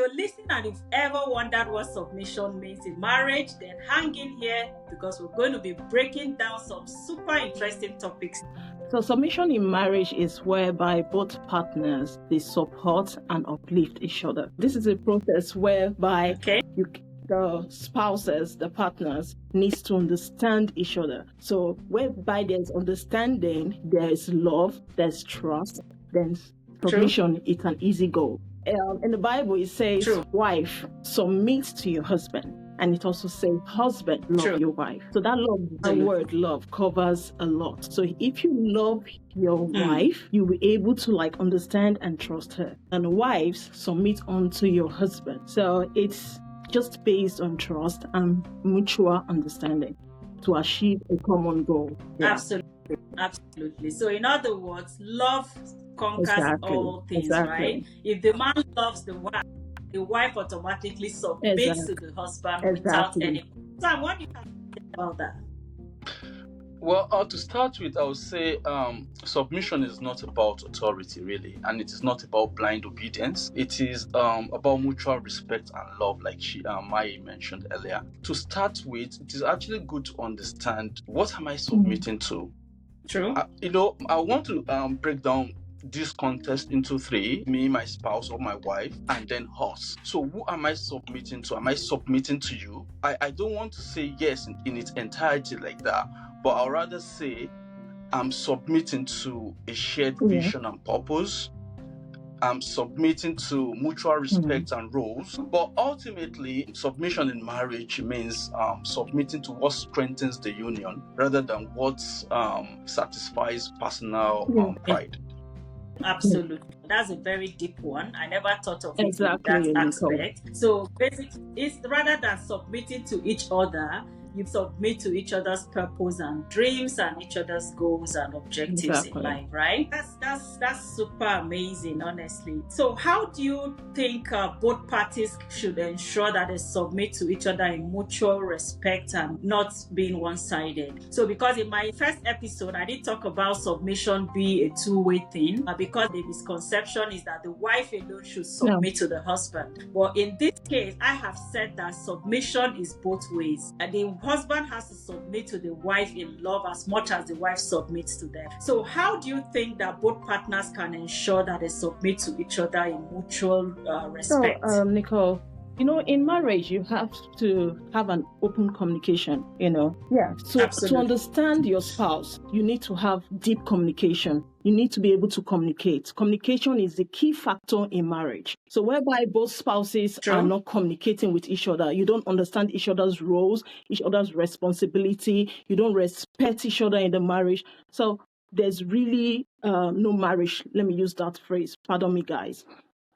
you're listening and you've ever wondered what submission means in marriage, then hang in here because we're going to be breaking down some super interesting topics. So submission in marriage is whereby both partners, they support and uplift each other. This is a process whereby the spouses, the partners, needs to understand each other. So whereby there's understanding, there is love, there's trust, then submission is an easy goal. In the Bible, it says, wife, submit to your husband. And it also says, husband, love your wife. So that love, the word love covers a lot. So if you love your wife, you'll be able to understand and trust her. And wives, submit unto your husband. So it's just based on trust and mutual understanding to achieve a common goal. Yeah. Absolutely. So in other words, love conquers all things, right? If the man loves the wife automatically submits to the husband without any. Sam, what do you have to say about that? Well, to start with, I would say submission is not about authority, really, and it is not about blind obedience. It is about mutual respect and love, like Mai mentioned earlier. To start with, it is actually good to understand, what am I submitting to? True. I want to break down this context into three: me, my spouse, or my wife, and then us. So who am I submitting to? Am I submitting to you? I don't want to say yes in its entirety like that, but I'll rather say I'm submitting to a shared vision and purpose. I'm submitting to mutual respect and roles. But ultimately, submission in marriage means submitting to what strengthens the union rather than what satisfies personal pride. Absolutely. That's a very deep one. I never thought of it in that aspect. So basically, it's rather than submitting to each other, you submit to each other's purpose and dreams and each other's goals and objectives in life, right? That's super amazing, honestly. So how do you think both parties should ensure that they submit to each other in mutual respect and not being one-sided? So because in my first episode, I did talk about submission being a two-way thing, because the misconception is that the wife alone should submit to the husband. But in this case, I have said that submission is both ways. And the husband has to submit to the wife in love as much as the wife submits to them. So how do you think that both partners can ensure that they submit to each other in mutual respect? So, Nicole, in marriage, you have to have an open communication, Yeah. So to understand your spouse, you need to have deep communication. You need to be able to communicate. Communication is the key factor in marriage. So whereby both spouses are not communicating with each other, you don't understand each other's roles, each other's responsibility, you don't respect each other in the marriage. So there's really no marriage. Let me use that phrase. Pardon me, guys.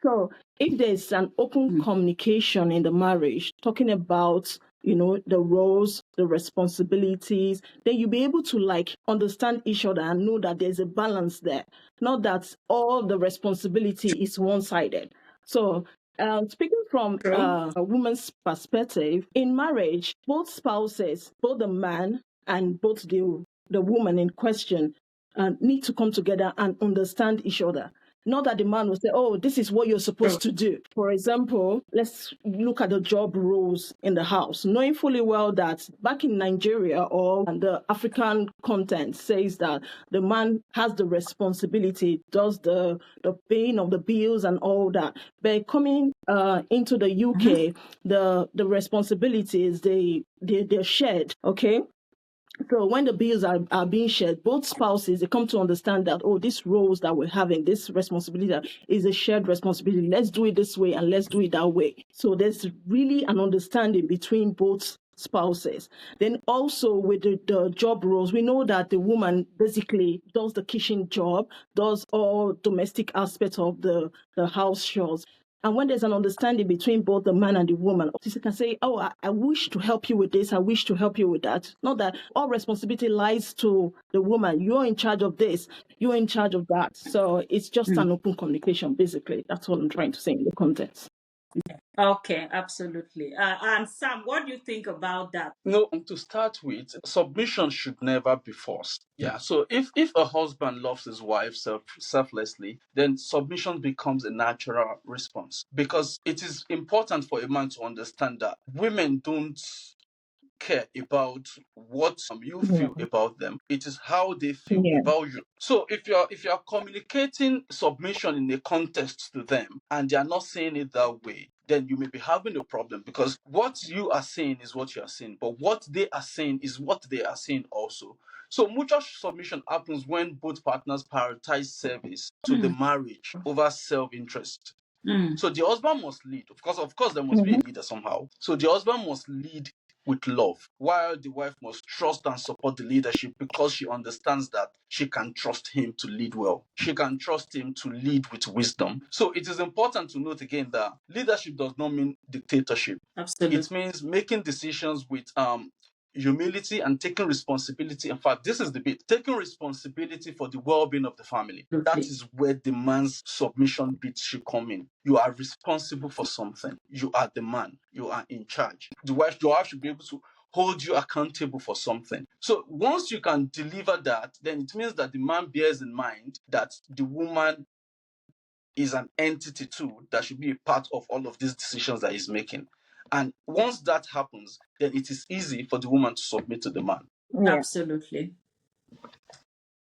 So if there's an open communication in the marriage, talking about, the roles, the responsibilities, then you'll be able to understand each other and know that there's a balance there. Not that all the responsibility is one-sided. So speaking from a woman's perspective, in marriage, both spouses, both the man and both the woman in question need to come together and understand each other. Not that the man will say, oh, this is what you're supposed to do. For example, let's look at the job roles in the house, knowing fully well that back in Nigeria or the African content says that the man has the responsibility, does the paying of the bills and all that. But coming into the UK, the responsibilities, they're shared, okay? So when the bills are being shared, both spouses, they come to understand that, these roles that we're having, this responsibility is a shared responsibility. Let's do it this way and let's do it that way. So there's really an understanding between both spouses. Then also with the job roles, we know that the woman basically does the kitchen job, does all domestic aspects of the house chores. And when there's an understanding between both the man and the woman, you can say, I wish to help you with this, I wish to help you with that. Not that all responsibility lies to the woman. You're in charge of this, you're in charge of that. So it's just an open communication, basically. That's what I'm trying to say in the context. Okay, absolutely. And Sam, what do you think about that? No, to start with, submission should never be forced. Yeah. So if a husband loves his wife selflessly, then submission becomes a natural response. Because it is important for a man to understand that women don't care about what you Yeah. feel about them. It is how they feel Yeah. about you. So if you're communicating submission in a context to them and they are not saying it that way, then you may be having a problem, because what you are saying is what you are saying, but what they are saying is what they are saying also. So mutual submission happens when both partners prioritize service to the Mm, marriage over self-interest. mm, So the husband must lead. Of course, there must be a Mm-hmm. leader somehow. So the husband must lead with love, while the wife must trust and support the leadership, because she understands that she can trust him to lead well. She can trust him to lead with wisdom. So it is important to note again that leadership does not mean dictatorship. absolutely. It means making decisions with humility and taking responsibility. In fact, this is the bit, taking responsibility for the well-being of the family. That is where the man's submission bit should come in. You are responsible for something. You are the man. You are in charge. Your wife should be able to hold you accountable for something. So once you can deliver that, then it means that the man bears in mind that the woman is an entity too that should be a part of all of these decisions that he's making. And once that happens, then it is easy for the woman to submit to the man. Yeah. Absolutely.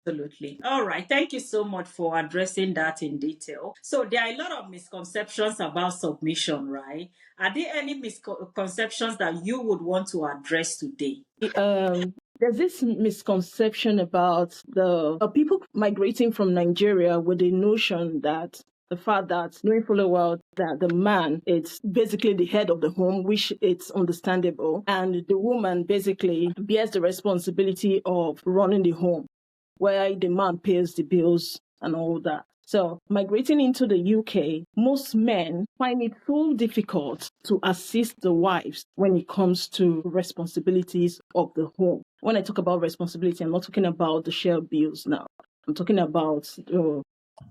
Absolutely. All right. Thank you so much for addressing that in detail. So, there are a lot of misconceptions about submission, right? Are there any misconceptions that you would want to address today? There's this misconception about the people migrating from Nigeria with the notion that the fact that knowing fully well that the man is basically the head of the home, which it's understandable, and the woman basically bears the responsibility of running the home, where the man pays the bills and all that. So, migrating into the UK, most men find it so difficult to assist the wives when it comes to responsibilities of the home. When I talk about responsibility, I'm not talking about the shared bills now. I'm talking about the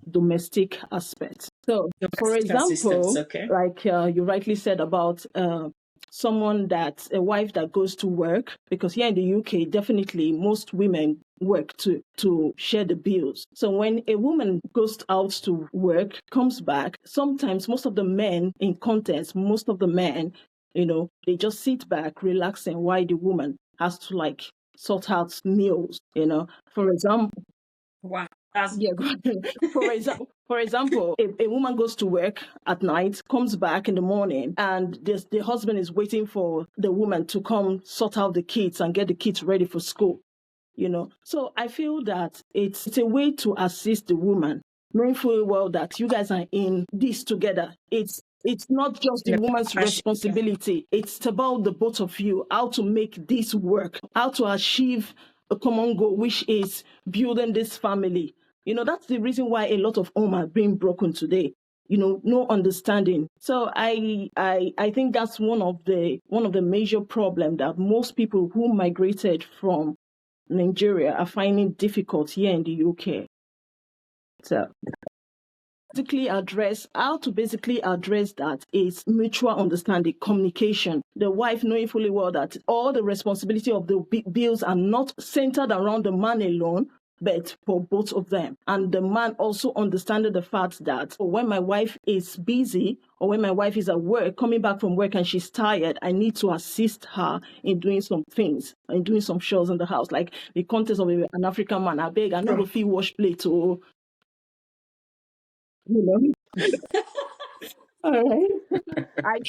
domestic aspect. So, for Domestic assistance, example, okay? like you rightly said about someone that a wife that goes to work, because here in the UK, definitely most women work to share the bills. So when a woman goes out to work, comes back, sometimes most of the men in contest, most of the men, they just sit back, relaxing, while the woman has to like sort out meals, for example. Wow. That's Yeah, for example, if a woman goes to work at night, comes back in the morning, and the husband is waiting for the woman to come sort out the kids and get the kids ready for school. So I feel that it's a way to assist the woman, knowing full well that you guys are in this together. It's not just the the woman's partnership, yeah. responsibility. It's about the both of you, how to make this work, how to achieve a common goal, which is building this family. That's the reason why a lot of homes are being broken today. No understanding. So I think that's one of the major problem that most people who migrated from Nigeria are finding difficult here in the UK. So how to basically address that is mutual understanding, communication. The wife knowing fully well that all the responsibility of the bills are not centered around the man alone, but for both of them. And the man also understanding the fact that when my wife is busy or when my wife is at work, coming back from work and she's tired, I need to assist her in doing some things, in doing some chores in the house. Like the context of an African man, I beg, I know go fit wash plate or, you know. All right.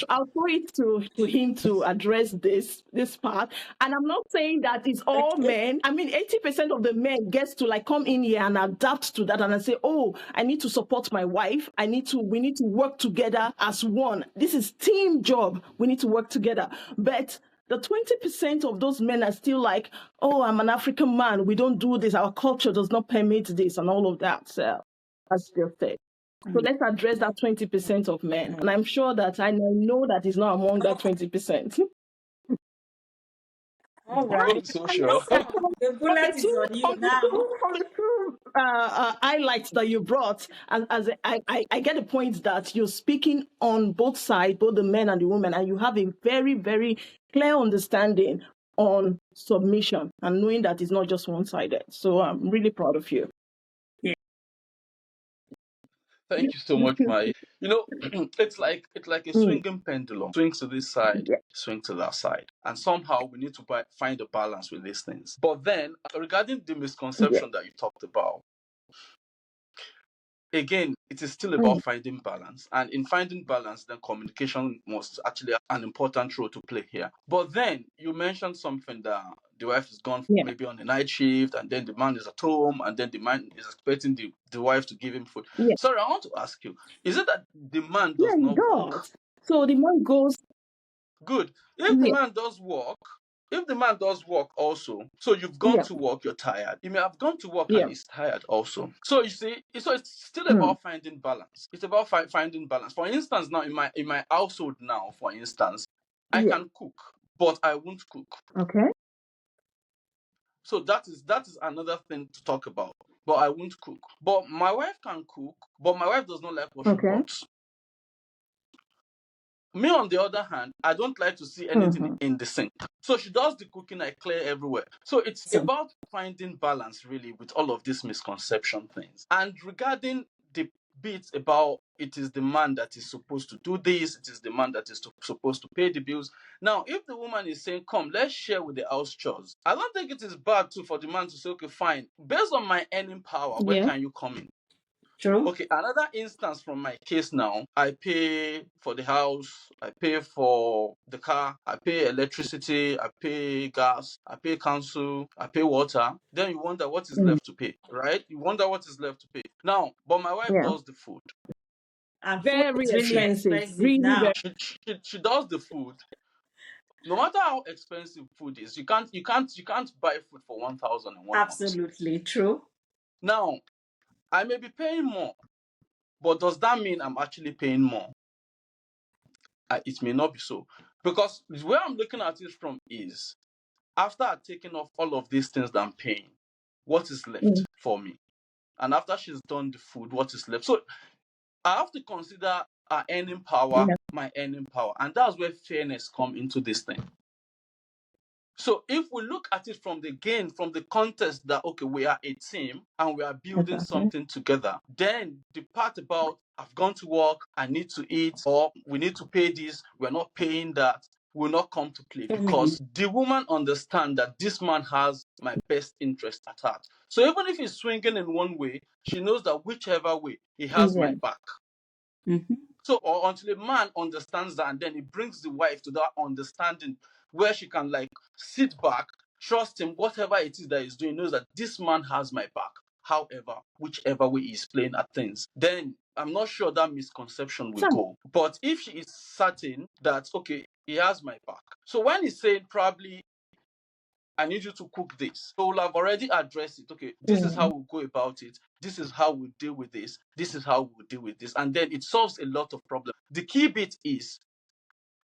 I'll throw it to him to address this part. And I'm not saying that it's all men. I mean, 80% of the men gets to like come in here and adapt to that and I say, oh, I need to support my wife. We need to work together as one. This is team job. We need to work together. But the 20% of those men are still like, oh, I'm an African man. We don't do this. Our culture does not permit this and all of that. So that's just it. So let's address that 20% of men. And I'm sure that I know that it's not among that 20%. All Why are right. you so sure? The Okay, bullet is on you now. highlights that you brought, as I get the point that you're speaking on both sides, both the men and the women, and you have a very, very clear understanding on submission and knowing that it's not just one-sided. So I'm really proud of you. Yeah. Thank you so much, Mai. You know, it's like a swinging pendulum. Swings to this side, Yeah. swing to that side, and somehow we need to find a balance with these things. But then, regarding the Yeah. misconception that you talked about, again, it is still Mm. about finding balance. And in finding balance, then communication must actually have an important role to play here. But then you mentioned something that the wife is gone Yeah. maybe on a night shift, and then the man is at home, and then the man is expecting the wife to give him food. Yeah. Sorry, I want to ask you, is it that the man Yeah, does he not work? does. So the man goes, Good. If the yeah, man does work, if the man does work also, so you've gone yeah, to work, you're tired. You may have gone to work and yeah. he's tired also. So you see, so it's still Mm. about finding balance. It's about finding balance. For instance, now in my household now, for instance, I Yeah. can cook, but I won't cook. Okay. So that is another thing to talk about. But I won't cook. But my wife can cook, but my wife does not like washing Okay. pots. Me, on the other hand, I don't like to see anything Mm-hmm. in the sink. So she does the cooking, I clear everywhere. So it's So, about finding balance, really, with all of these misconception things. And regarding the bit about it is the man that is supposed to do this, it is the man that is supposed to pay the bills. Now, if the woman is saying, come, let's share with the house chores, I don't think it is bad too for the man to say, okay, fine, based on my earning power, where yeah. can you come in? True. Okay, another instance from my case now, I pay for the house, I pay for the car, I pay electricity, I pay gas, I pay council, I pay water. Then you wonder what is Mm. left to pay, right? You wonder what is left to pay. Now, but my wife Yeah. does the food. And food Very is really expensive. expensive Really now. very. She does the food. No matter how expensive food is, you can't buy food for 1,000 in 1 month. Absolutely true. Now, I may be paying more, but does that mean I'm actually paying more? It may not be so. Because where I'm looking at it from is, after I've taken off all of these things that I'm paying, what is left Mm. for me? And after she's done the food, what is left? So I have to consider her earning power, Yeah. my earning power. And that's where fairness come into this thing. So if we look at it from the context that, okay, we are a team and we are building Exactly. something together, then the part about I've gone to work, I need to eat, or we need to pay this, we're not paying that, will not come to play, because the woman understands that this man has my best interest at heart. So even if he's swinging in one way, she knows that whichever way, he has Yeah. my back. Mm-hmm. So, or until a man understands that, and then he brings the wife to that understanding where she can like sit back, trust him, whatever it is that he's doing, knows that this man has my back. However, whichever way he's playing at things, then I'm not sure that misconception will So, go. But if she is certain that, okay, he has my back. So when he's saying probably, I need you to cook this, so we'll have already addressed it. Okay, this is how mm. we'll go about it. This is how we deal with this. This is how we'll deal with this. And then it solves a lot of problems. The key bit is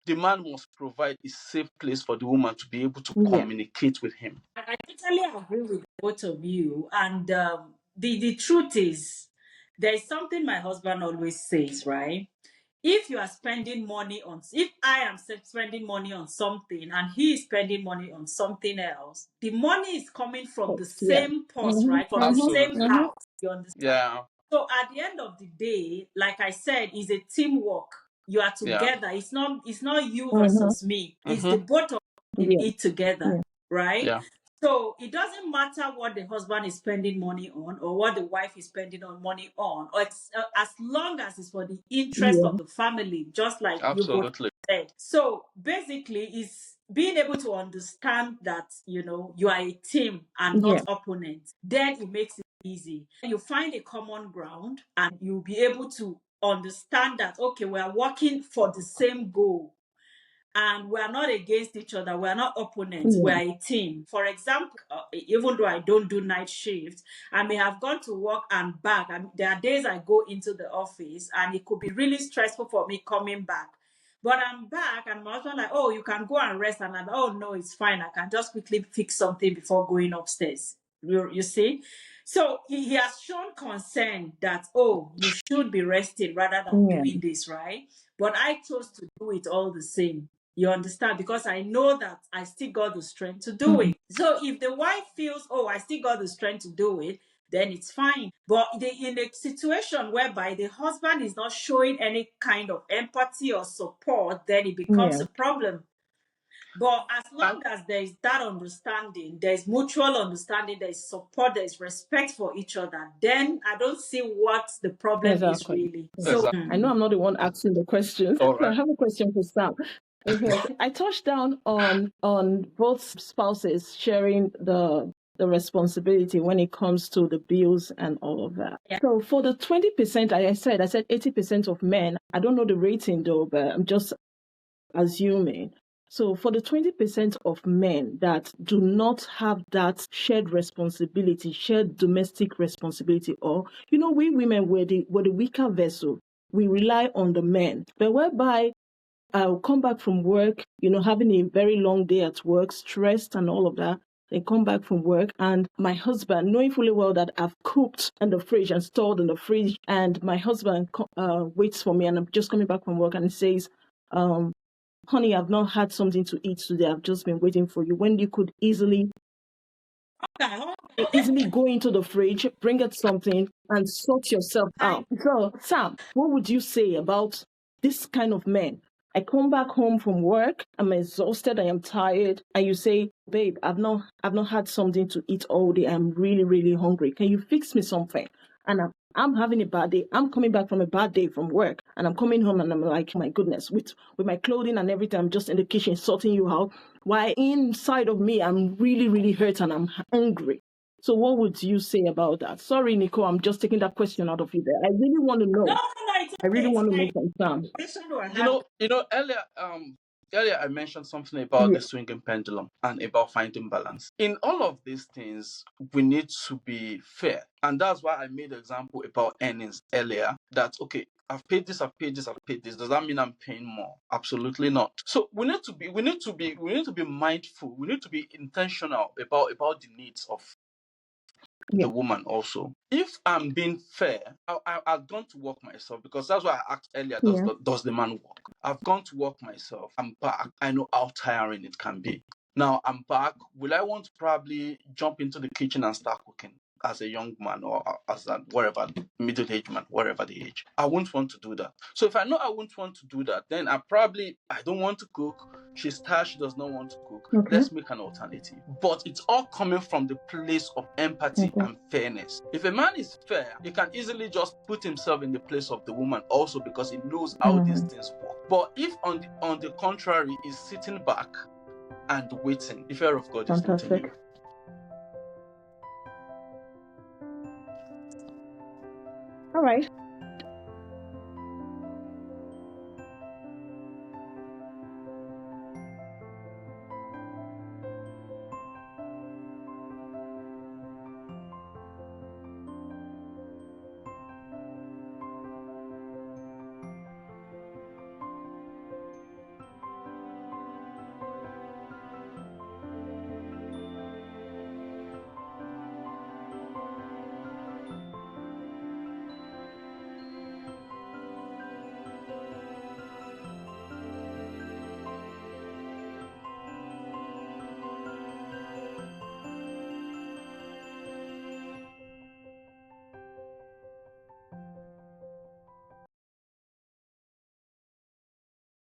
the man must provide a safe place for the woman to be able to Yeah. communicate with him. I totally agree with both of you. And the truth is, there's something my husband always says, right? If you are spending money on, if I am spending money on something and he is spending money on something else, the money is coming from the Yeah. same purse, Mm-hmm. right? From the Mm-hmm. same Absolutely. Mm-hmm. house. You understand? Yeah. So at the end of the day, like I said, it's a teamwork. You are Yeah. together. It's not you Mm-hmm. versus me. It's the Mm-hmm. both of you in Yeah. it together, Yeah. right? Yeah. So it doesn't matter what the husband is spending money on or what the wife is spending on money on, or it's, as long as it's for the interest Yeah. of the family, just like you both Absolutely. said. So basically, it's being able to understand that you are a team and Yeah. not opponents. Then it makes it easy. You find a common ground, and you'll be able to understand that, okay, we are working for the same goal and we are not against each other. We are not opponents. We Yeah. are a team. For example, even though I don't do night shifts, I may have gone to work and back. There are days I go into the office and it could be really stressful for me coming back. But I'm back and my husband like, oh, you can go and rest. And I'm, oh, no, it's fine. I can just quickly fix something before going upstairs. You see? So he has shown concern that, oh, you should be resting rather than doing this, right? But I chose to do it all the same. You understand? Because I know that I still got the strength to do it. So if the wife feels, oh, I still got the strength to do it, then it's fine. But in a situation whereby the husband is not showing any kind of empathy or support, then it becomes a problem. But as long as there is that understanding, there is mutual understanding, there is support, there is respect for each other, then I don't see what the problem is really. So I know I'm not the one asking the questions. All right. I have a question for Sam. I touched down on both spouses sharing the responsibility when it comes to the bills and all of that. Yeah. So for the 20%, I said 80% of men, I don't know the rating though, but I'm just assuming. So for the 20% of men that do not have that shared responsibility, shared domestic responsibility, or, we women were the weaker vessel. We rely on the men. But whereby I'll come back from work, having a very long day at work, stressed and all of that. Then come back from work and my husband, knowing fully well that I've cooked in the fridge and stored in the fridge, and my husband waits for me and I'm just coming back from work and he says, honey, I've not had something to eat today. I've just been waiting for you. When you could easily go into the fridge, bring out something and sort yourself out. So, Sam, what would you say about this kind of men? I come back home from work, I'm exhausted, I am tired, and you say, babe, I've not had something to eat all day. I'm really, really hungry. Can you fix me something? And I'm having a bad day. I'm coming back from a bad day from work, and I'm coming home and I'm like, my goodness, with my clothing and everything, I'm just in the kitchen sorting you out. While inside of me, I'm really, really hurt and I'm hungry. So what would you say about that? Sorry, Nico, I'm just taking that question out of you there. I really want to know. No, it's okay. I really want to know from Sam. Earlier I mentioned something about the swinging pendulum and about finding balance. In all of these things, we need to be fair. And that's why I made an example about earnings earlier. That, okay, I've paid this. Does that mean I'm paying more? Absolutely not. So we need to be mindful. We need to be intentional about the needs of the woman also. If I'm being fair, I've gone to work myself, because that's why I asked earlier, does the man work? I've gone to work myself. I'm back. I know how tiring it can be. Now I'm back. Will I want to probably jump into the kitchen and start cooking as a young man, or as a middle-aged man, whatever the age? I won't want to do that. So if I know I won't want to do that, then I don't want to cook. She's tired, she does not want to cook. Okay. Let's make an alternative. But it's all coming from the place of empathy and fairness. If a man is fair, he can easily just put himself in the place of the woman also, because he knows how these things work. But if on the contrary, he's sitting back and waiting, the fear of God is not in you. All right.